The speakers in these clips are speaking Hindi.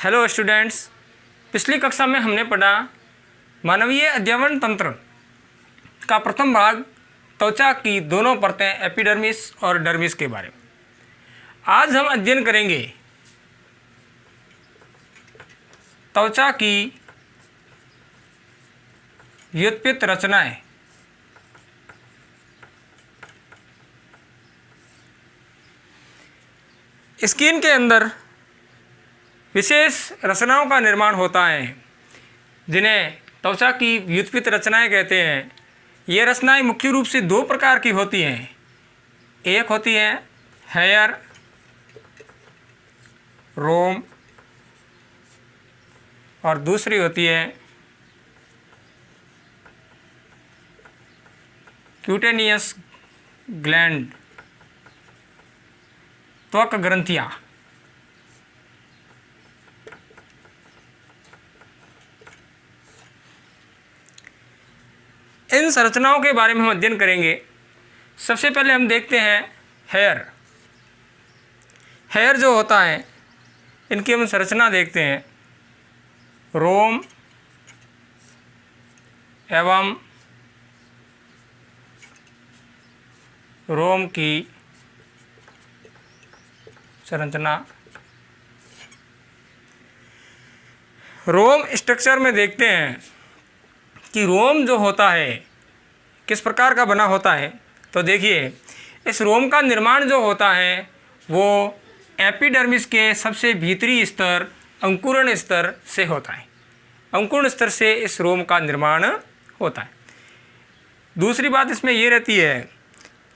हेलो स्टूडेंट्स, पिछली कक्षा में हमने पढ़ा मानवीय अध्ययन तंत्र का प्रथम भाग त्वचा की दोनों परतें एपिडर्मिस और डर्मिस के बारे में। आज हम अध्ययन करेंगे त्वचा की व्युत्पत्ति रचनाएं। स्किन के अंदर विशेष रचनाओं का निर्माण होता है जिन्हें त्वचा की व्युत्पत्ति रचनाएं कहते हैं। ये रचनाएं मुख्य रूप से दो प्रकार की होती हैं। एक होती है हेयर रोम और दूसरी होती है क्यूटेनियस ग्लैंड, त्वक ग्रंथियां। इन संरचनाओं के बारे में हम अध्ययन करेंगे। सबसे पहले हम देखते हैं हेयर। हेयर जो होता है इनकी हम संरचना देखते हैं। रोम एवं रोम की संरचना। रोम स्ट्रक्चर में देखते हैं कि रोम जो होता है किस प्रकार का बना होता है। तो देखिए, इस रोम का निर्माण जो होता है वो एपिडर्मिस के सबसे भीतरी स्तर अंकुरण स्तर से होता है। अंकुरण स्तर से इस रोम का निर्माण होता है। दूसरी बात इसमें ये रहती है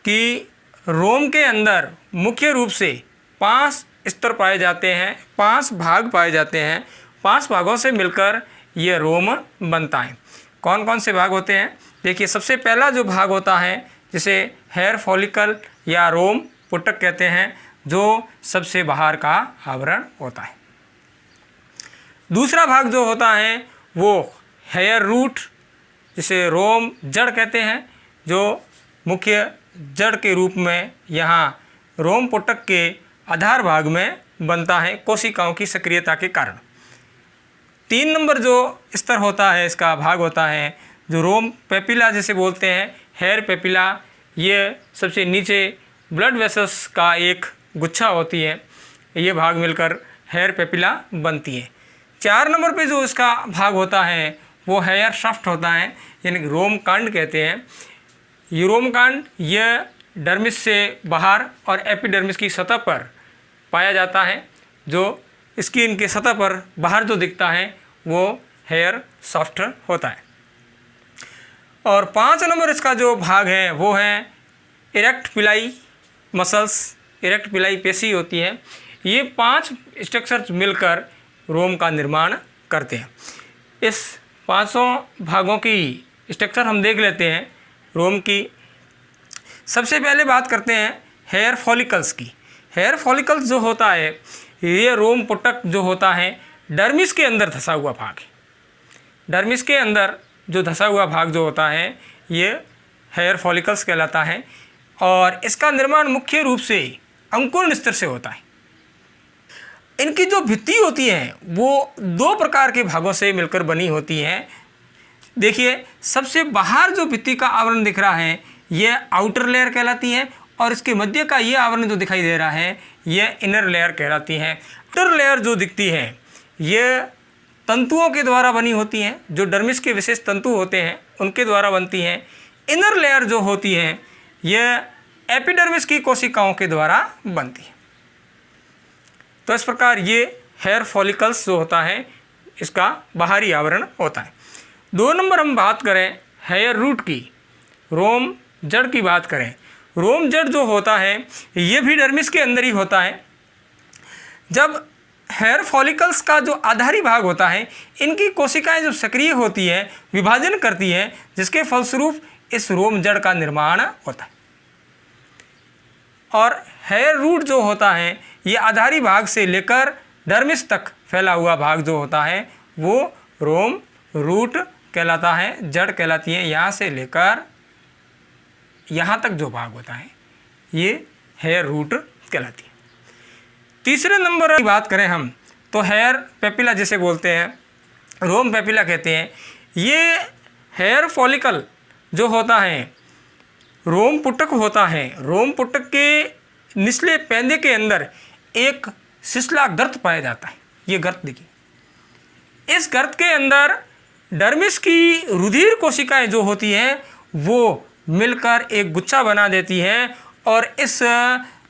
कि रोम के अंदर मुख्य रूप से 5 स्तर पाए जाते हैं, 5 भाग पाए जाते हैं। 5 भागों से मिलकर ये रोम बनता है। कौन कौन से भाग होते हैं? देखिए, सबसे पहला जो भाग होता है जिसे हेयर फॉलिकल या रोम पुटक कहते हैं, जो सबसे बाहर का आवरण होता है। दूसरा भाग जो होता है वो हेयर रूट, जिसे रोम जड़ कहते हैं, जो मुख्य जड़ के रूप में यहाँ रोम पुटक के आधार भाग में बनता है कोशिकाओं की सक्रियता के कारण। 3 नंबर जो स्तर होता है, इसका भाग होता है जो रोम पेपिला जिसे बोलते हैं, हेयर पेपिला। ये सबसे नीचे ब्लड वेसल्स का एक गुच्छा होती है। ये भाग मिलकर हेयर पेपिला बनती है। 4 नंबर पे जो इसका भाग होता है वो हेयर शाफ्ट होता है, यानी कि रोम कांड कहते हैं। ये रोम कांड यह डर्मिस से बाहर और एपिडर्मिस की सतह पर पाया जाता है। जो स्किन के सतह पर बाहर जो दिखता है वो हेयर शाफ्ट होता है। और 5 नंबर इसका जो भाग है वो है इरेक्ट पिलाई मसल्स, इरेक्ट पिलाई पेशी होती है। ये 5 स्ट्रक्चर्स मिलकर रोम का निर्माण करते हैं। इस 5 भागों की स्ट्रक्चर हम देख लेते हैं रोम की। सबसे पहले बात करते हैं हेयर फॉलिकल्स की। हेयर फॉलिकल्स जो होता है ये रोम पुटक जो होता है डर्मिस के अंदर धंसा हुआ भाग है। डर्मिस के अंदर जो धंसा हुआ भाग जो होता है ये हेयर फॉलिकल्स कहलाता है। और इसका निर्माण मुख्य रूप से अंकुरण स्तर से होता है। इनकी जो भित्ति होती है वो 2 प्रकार के भागों से मिलकर बनी होती है। देखिए, सबसे बाहर जो भित्ति का आवरण दिख रहा है ये आउटर लेयर कहलाती है, और इसके मध्य का ये आवरण जो दिखाई दे रहा है ये इनर लेयर कहलाती है। आउटर लेयर जो दिखती है ये तंतुओं के द्वारा बनी होती हैं, जो डर्मिस के विशेष तंतु होते हैं उनके द्वारा बनती हैं। इनर लेयर जो होती है ये एपिडर्मिस की कोशिकाओं के द्वारा बनती है। तो इस प्रकार ये हेयर फॉलिकल्स जो होता है इसका बाहरी आवरण होता है। 2 नंबर हम बात करें हेयर रूट की, रोम जड़ की बात करें। रोम जड़ जो होता है ये भी डर्मिस के अंदर ही होता है। जब हेयर फॉलिकल्स का जो आधारी भाग होता है इनकी कोशिकाएं जो सक्रिय होती है, विभाजन करती है, जिसके फलस्वरूप इस रोम जड़ का निर्माण होता है। और हेयर रूट जो होता है ये आधारी भाग से लेकर डर्मिस तक फैला हुआ भाग जो होता है वो रोम रूट कहलाता है, जड़ कहलाती है। यहाँ से लेकर यहाँ तक जो भाग होता है ये हेयर रूट कहलाती है। तीसरे नंबर की बात करें हम तो हेयर पेपिला जिसे बोलते हैं, रोम पेपिला कहते हैं, ये हेयर फॉलिकल जो होता है, रोम पुटक होता है, रोम पुटक के निचले पैंदे के अंदर एक सिसला गर्त पाया जाता है। ये गर्त देखिए, इस गर्त के अंदर डर्मिस की रुधिर कोशिकाएं जो होती हैं वो मिलकर एक गुच्छा बना देती हैं और इस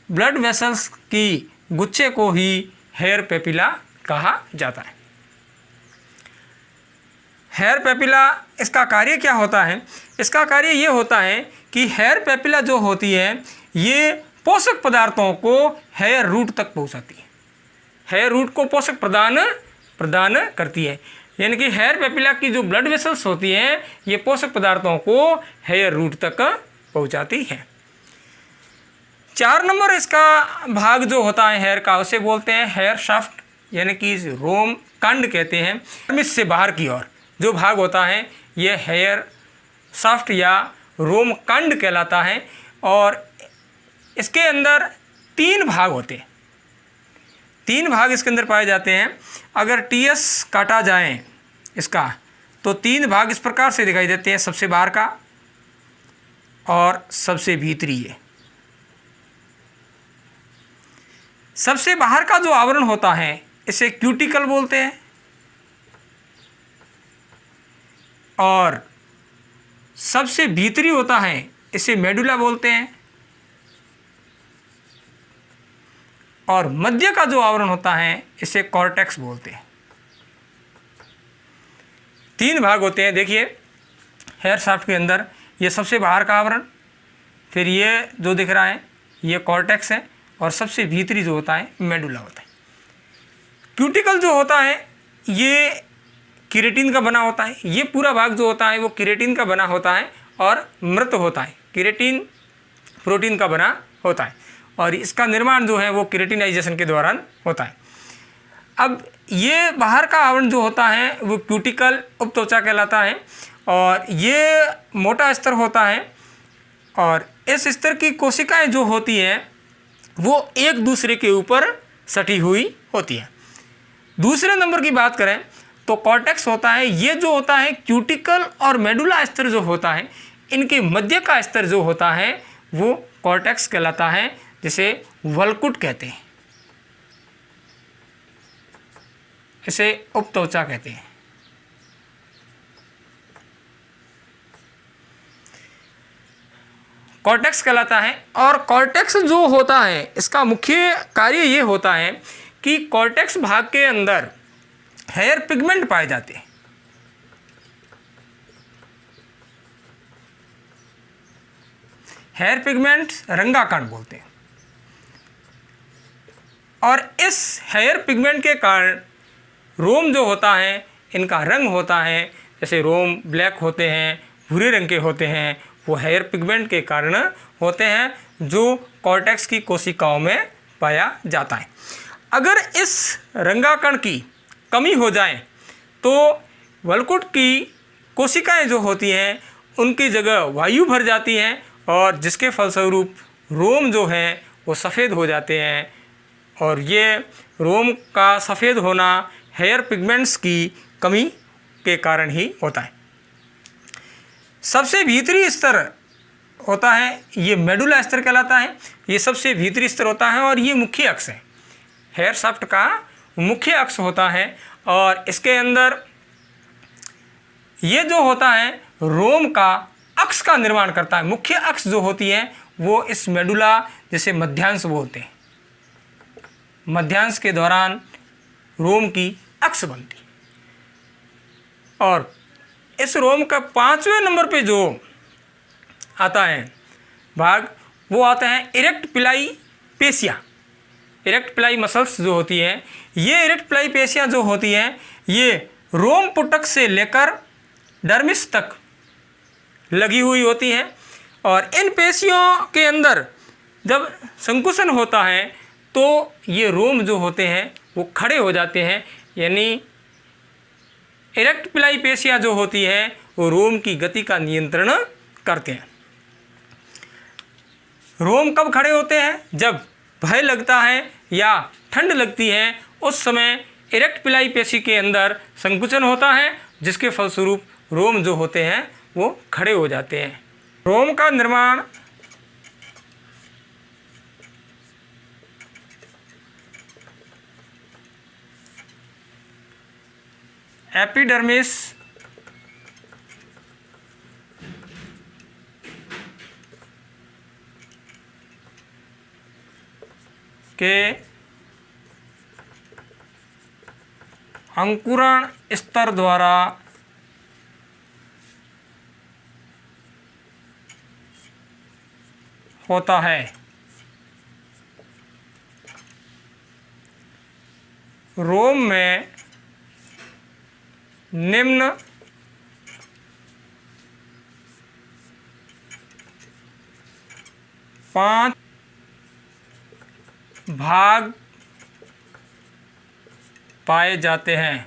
ब्लड वेसल्स की गुच्छे को ही हेयर पेपिला कहा जाता है। हेयर पेपिला, इसका कार्य क्या होता है? इसका कार्य ये होता है कि हेयर पेपिला जो होती है ये पोषक पदार्थों को हेयर रूट तक पहुंचाती है, हेयर रूट को पोषक प्रदान करती है। यानी कि हेयर पेपिला की जो ब्लड वेसल्स होती हैं ये पोषक पदार्थों को हेयर रूट तक पहुंचाती है। 4 नंबर इसका भाग जो होता है हेयर का, उसे बोलते हैं हेयर शाफ्ट, यानी कि रोम कांड कहते हैं। डर्मिस से बाहर की ओर जो भाग होता है ये हेयर शाफ्ट या रोम कांड कहलाता है और इसके अंदर 3 भाग होते हैं, 3 भाग इसके अंदर पाए जाते हैं। अगर टीएस काटा जाए इसका तो 3 भाग इस प्रकार से दिखाई देते हैं, सबसे बाहर का और सबसे भीतरी है। सबसे बाहर का जो आवरण होता है इसे क्यूटिकल बोलते हैं और सबसे भीतरी होता है इसे मेडुला बोलते हैं और मध्य का जो आवरण होता है इसे कॉर्टेक्स बोलते हैं। 3 भाग होते हैं। देखिए हेयर शाफ्ट के अंदर ये सबसे बाहर का आवरण, फिर ये जो दिख रहा है ये कॉर्टेक्स है और सबसे भीतरी जो होता है मेडुला होता है। क्यूटिकल जो होता है ये केराटिन का बना होता है, ये पूरा भाग जो होता है वो केराटिन का बना होता है और मृत होता है, केराटिन प्रोटीन का बना होता है और इसका निर्माण जो है वो केराटिनाइजेशन के दौरान होता है। अब ये बाहर का आवरण जो होता है वो क्यूटिकल उपत्वचा कहलाता है और ये मोटा स्तर होता है और इस स्तर की कोशिकाएं जो होती हैं वो एक दूसरे के ऊपर सटी हुई होती है। दूसरे नंबर की बात करें तो कॉर्टेक्स होता है, ये जो होता है क्यूटिकल और मेडुला स्तर जो होता है इनके मध्य का स्तर जो होता है वो कॉर्टेक्स कहलाता है, जिसे वल्कुट कहते हैं, इसे उपत्वचा कहते हैं। कॉर्टेक्स कहलाता है और कॉर्टेक्स जो होता है इसका मुख्य कार्य ये होता है कि कॉर्टेक्स भाग के अंदर हेयर पिगमेंट पाए जाते हैं। हेयर पिगमेंट रंगाकण बोलते हैं और इस हेयर पिगमेंट के कारण रोम जो होता है इनका रंग होता है, जैसे रोम ब्लैक होते हैं, भूरे रंग के होते हैं, वो हेयर पिगमेंट के कारण होते हैं जो कॉर्टेक्स की कोशिकाओं में पाया जाता है। अगर इस रंगाकण की कमी हो जाए तो वल्कुट की कोशिकाएं जो होती हैं उनकी जगह वायु भर जाती हैं और जिसके फलस्वरूप रोम जो हैं वो सफ़ेद हो जाते हैं और ये रोम का सफ़ेद होना हेयर पिगमेंट्स की कमी के कारण ही होता है। सबसे भीतरी स्तर होता है ये मेडुला स्तर कहलाता है, ये सबसे भीतरी स्तर होता है और ये मुख्य अक्ष है, हेयर शाफ्ट का मुख्य अक्ष होता है और इसके अंदर ये जो होता है रोम का अक्ष का निर्माण करता है। मुख्य अक्ष जो होती है वो इस मेडुला जिसे मध्यांश बोलते हैं, मध्यांश के दौरान रोम की अक्ष बनती है और इस रोम का 5वें नंबर पे जो आता है भाग वो आता है इरेक्ट पिलाई पेशिया। इरेक्ट पिलाई मसल्स जो होती हैं, ये इरेक्ट पिलाई पेशियाँ जो होती हैं ये रोम पुटक से लेकर डर्मिस तक लगी हुई होती हैं और इन पेशियों के अंदर जब संकुचन होता है तो ये रोम जो होते हैं वो खड़े हो जाते हैं, यानी इरेक्ट पिलाई पेशियाँ जो होती हैं वो रोम की गति का नियंत्रण करते हैं। रोम कब खड़े होते हैं? जब भय लगता है या ठंड लगती है, उस समय इरेक्ट पिलाई पेशी के अंदर संकुचन होता है, जिसके फलस्वरूप रोम जो होते हैं वो खड़े हो जाते हैं। रोम का निर्माण एपिडर्मिस के अंकुरण स्तर द्वारा होता है। रोम में निम्न पांच भाग पाए जाते हैं।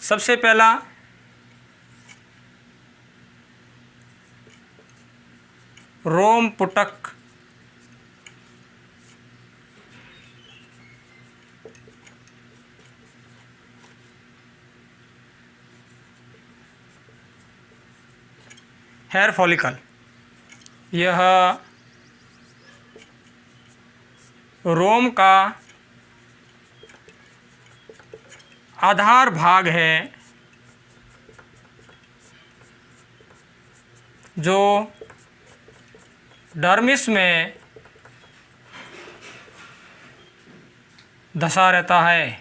सबसे पहला रोम पुटक, हेयर फॉलिकल। यह रोम का आधार भाग है जो डर्मिस में धंसा रहता है।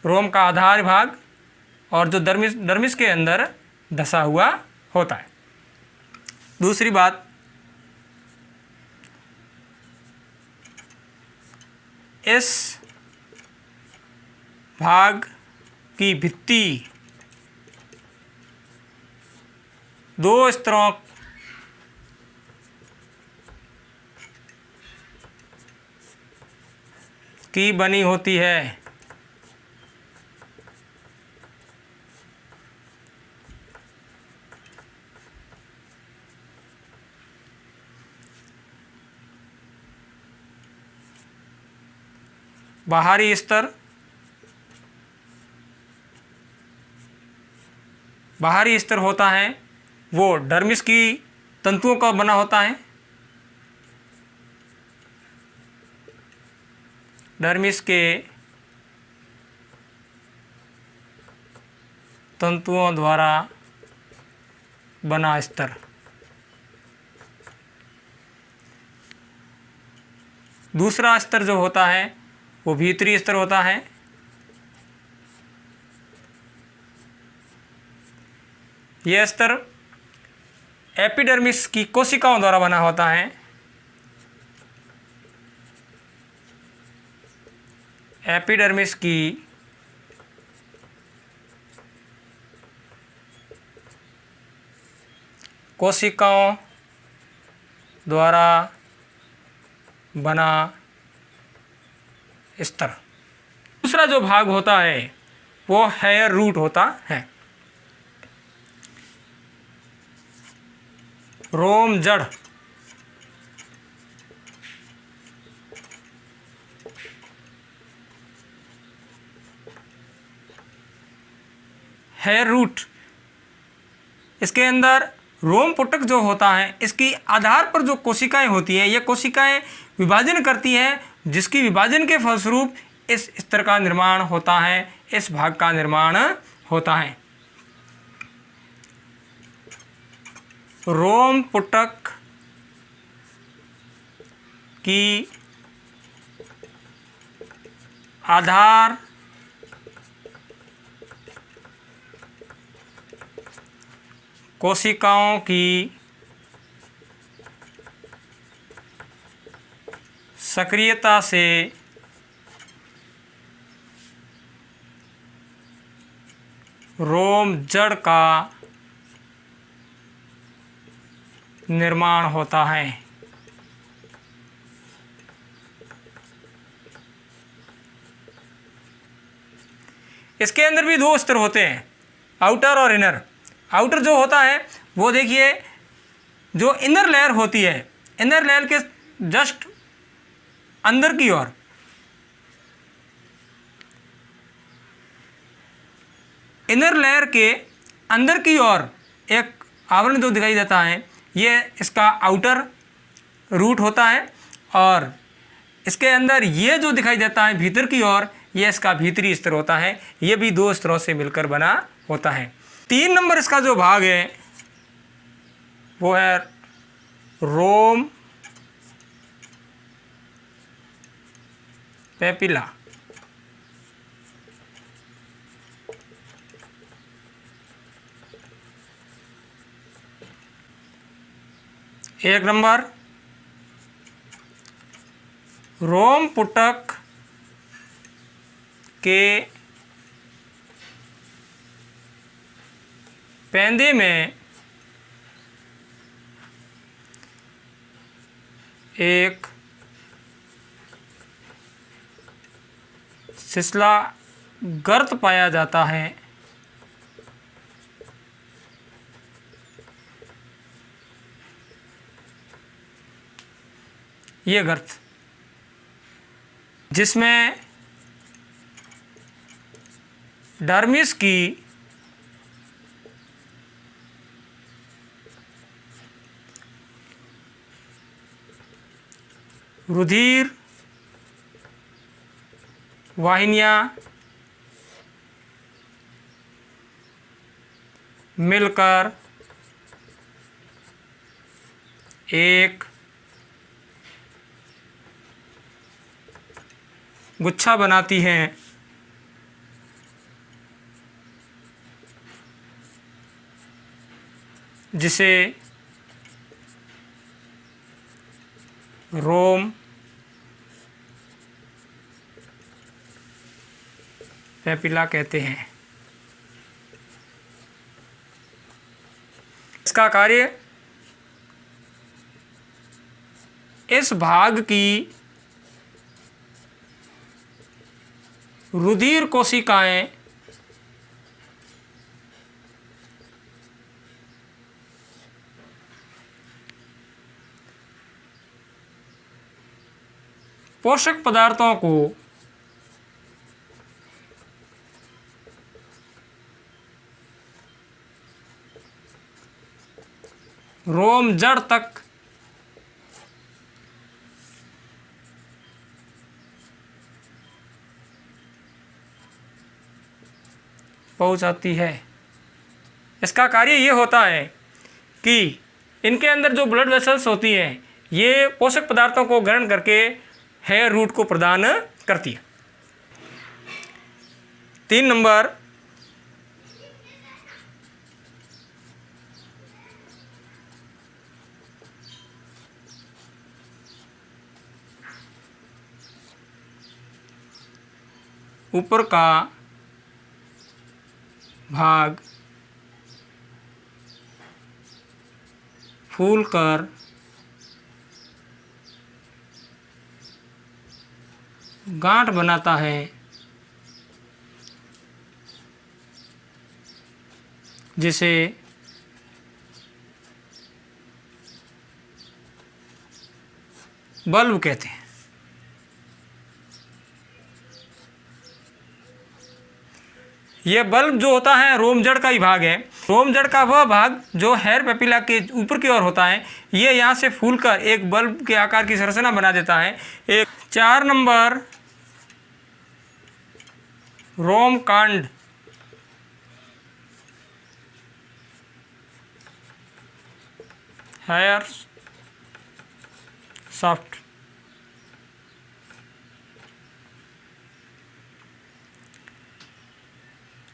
रोम का आधार भाग और जो डर्मिस के अंदर धंसा हुआ होता है। दूसरी बात, इस भाग की भित्ति दो स्तरों की बनी होती है। बाहरी स्तर, बाहरी स्तर होता है वो डर्मिस की तंतुओं का बना होता है। डर्मिस के तंतुओं द्वारा बना स्तर। दूसरा स्तर जो होता है वो भीतरी स्तर होता है। यह स्तर एपिडर्मिस की कोशिकाओं द्वारा बना होता है। एपिडर्मिस की कोशिकाओं द्वारा बना स्तर। दूसरा जो भाग होता है वो हेयर रूट होता है। रोम जड़, हेयर रूट, इसके अंदर रोम पुटक जो होता है, इसकी आधार पर जो कोशिकाएं होती हैं, ये कोशिकाएं विभाजन करती हैं, जिसकी विभाजन के फलस्वरूप इस स्तर का निर्माण होता है, इस भाग का निर्माण होता है। रोम पुटक की आधार कोशिकाओं की सक्रियता से रोम जड़ का निर्माण होता है। इसके अंदर भी दो स्तर होते हैं, आउटर और इनर। आउटर जो होता है वो देखिए, जो इनर लेयर होती है, इनर लेयर के जस्ट अंदर की ओर इनर लेयर के अंदर की ओर एक आवरण जो दिखाई देता है, ये इसका आउटर रूट होता है, और इसके अंदर ये जो दिखाई देता है भीतर की ओर, ये इसका भीतरी स्तर होता है। ये भी दो स्तरों से मिलकर बना होता है। 3 नंबर इसका जो भाग है वो है रोम पेपिला। एक नंबर रोम पुटक के पैंदे में एक सिसला गर्त पाया जाता है। ये गर्त जिसमें डर्मिस की रुधिर वाहिनियाँ मिलकर एक गुच्छा बनाती हैं, जिसे रोम पेपिला कहते हैं। इसका कार्य इस भाग की रुधिर कोशिकाएं पोषक पदार्थों को रोम जड़ तक पहुंचाती है। इसका कार्य ये होता है कि इनके अंदर जो ब्लड वेसल्स होती हैं, ये पोषक पदार्थों को ग्रहण करके हेयर रूट को प्रदान करती है। 3 नंबर ऊपर का भाग फूलकर गांठ बनाता है, जिसे बल्ब कहते हैं। यह बल्ब जो होता है रोम जड़ का ही भाग है। रोम जड़ का वह भाग जो हेयर पेपिला के ऊपर की ओर होता है, ये यहाँ से फूलकर एक बल्ब के आकार की संरचना बना देता है। एक 4 नंबर रोम कांड हेयर सॉफ्ट।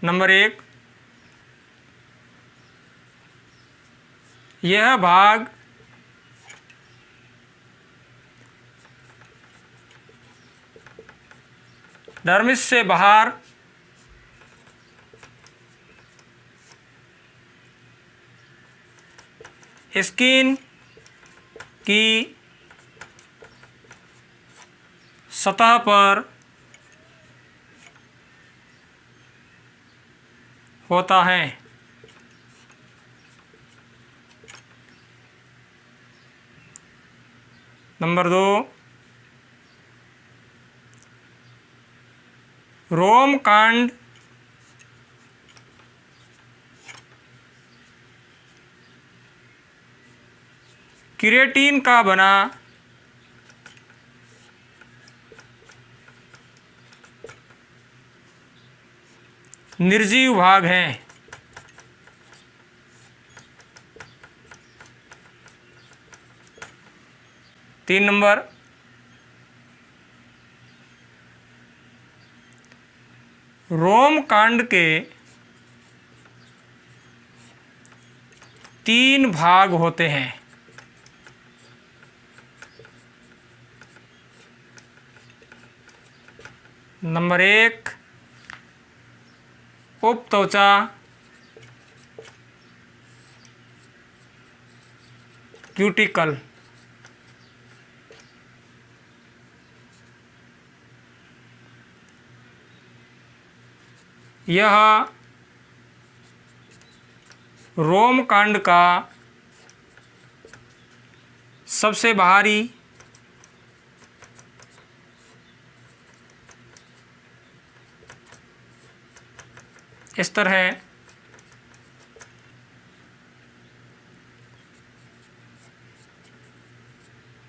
नंबर 1, यह भाग डर्मिस से बाहर स्किन की सतह पर होता है। नंबर 2, रोम कांड केराटिन का बना निर्जीव भाग है। 3 नंबर, रोम कांड के 3 भाग होते हैं। नंबर 1, उपत्वचा, क्यूटिकल। यह रोम कांड का सबसे बाहरी स्तर है।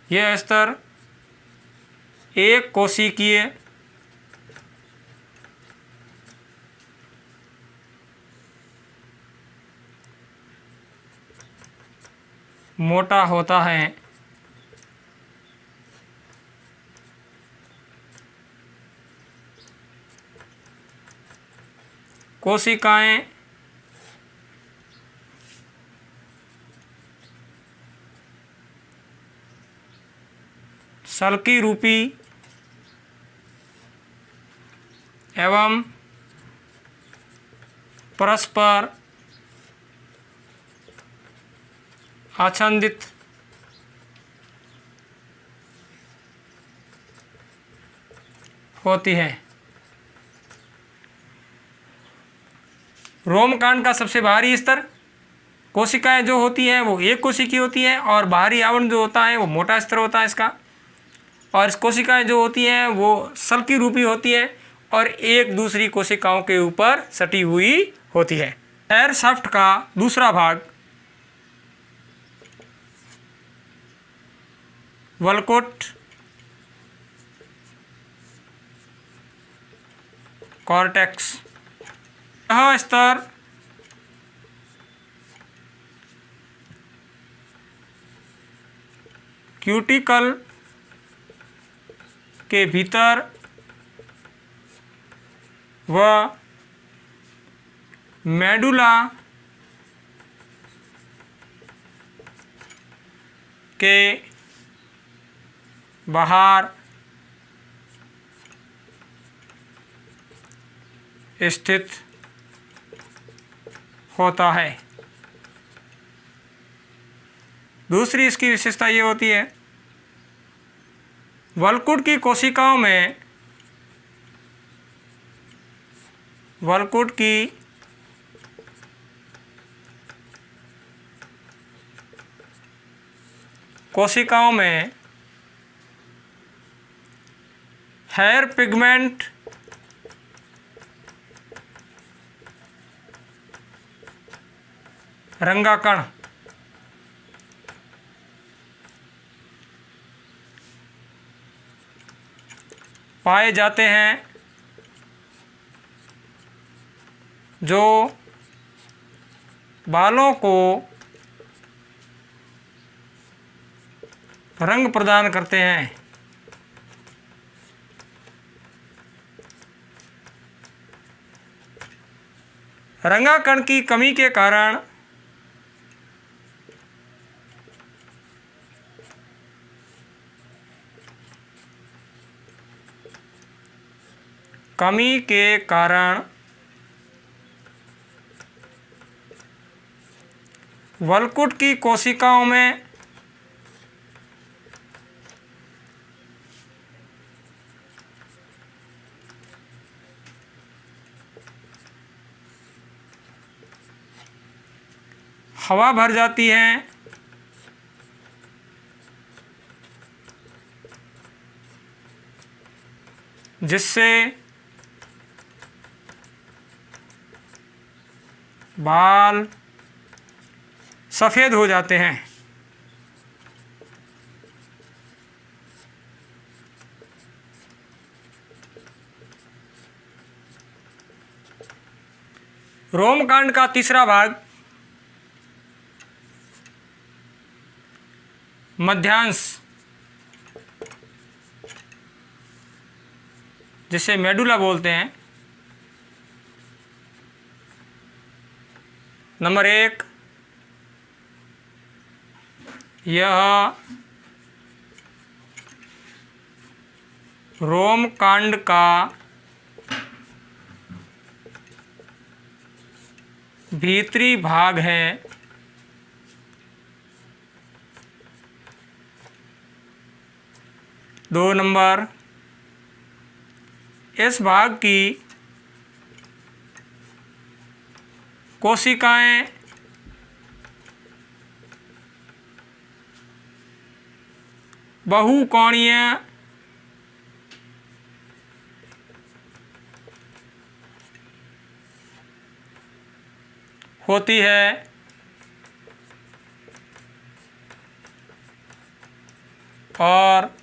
यह स्तर एक कोशिकीय मोटा होता है। कोशिकाएं सल्की रूपी एवं परस्पर आच्छादित होती है। रोम कांड का सबसे बाहरी स्तर, कोशिकाएं जो होती हैं वो एक कोशिकी होती है और बाहरी आवरण जो होता है वो मोटा स्तर होता है इसका। और इस कोशिकाएं जो होती हैं वो सल्की रूपी होती है और एक दूसरी कोशिकाओं के ऊपर सटी हुई होती है। हेयर शाफ्ट का दूसरा भाग वलकोट कॉर्टेक्स। यह स्तर क्यूटिकल के भीतर व मेडुला के बाहर स्थित होता है। दूसरी इसकी विशेषता ये होती है, वलकुट की कोशिकाओं में वलकुट की कोशिकाओं में हेयर पिगमेंट रंगाकण पाए जाते हैं जो बालों को रंग प्रदान करते हैं। रंगाकण की कमी के कारण वलकुट की कोशिकाओं में हवा भर जाती है, जिससे बाल सफ़ेद हो जाते हैं। रोमकांड का तीसरा भाग मध्यांश, जिसे मेडुला बोलते हैं। नंबर 1, यह रोमकांड का भीतरी भाग है। 2 नंबर, इस भाग की कोशिकाएं बहुकोणीय होती है और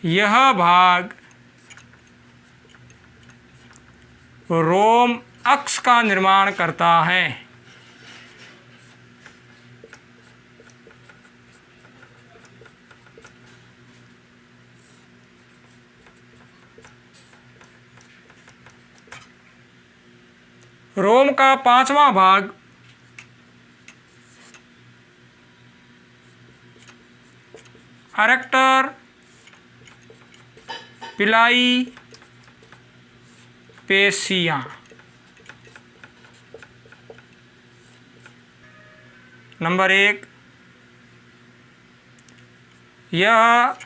यह भाग रोम अक्ष का निर्माण करता है। रोम का 5वां भाग अरेक्टर पिलाई पेशियाँ। नंबर 1, यह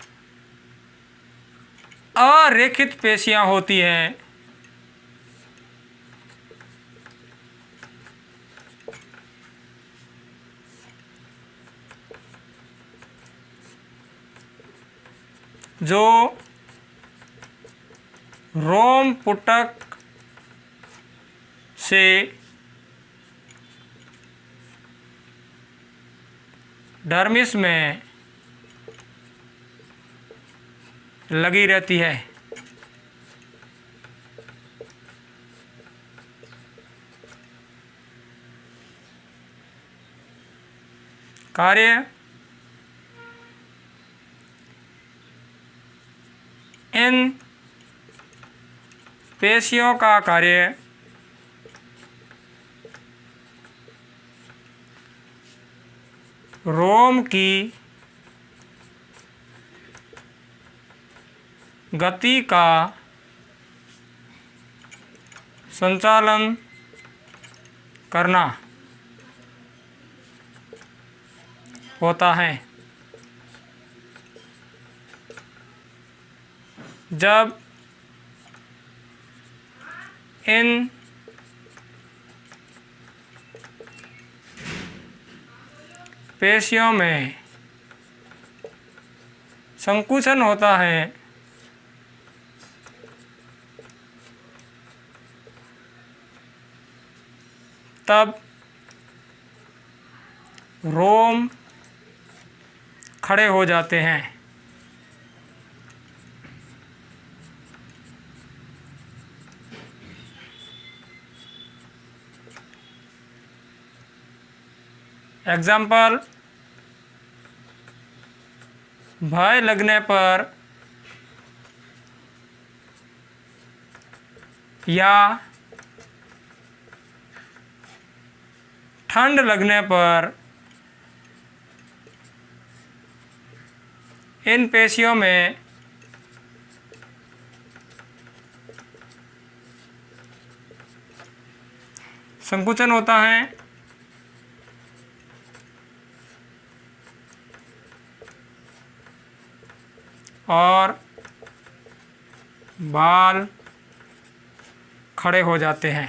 अरेखित पेशियाँ होती हैं जो रोम पुटक से डर्मिस में लगी रहती है। कार्य, इन पेशियों का कार्य रोम की गति का संचालन करना होता है। जब इन पेशियों में संकुचन होता है तब रोम खड़े हो जाते हैं। एग्जाम्पल, भय लगने पर या ठंड लगने पर इन पेशियों में संकुचन होता है और बाल खड़े हो जाते हैं।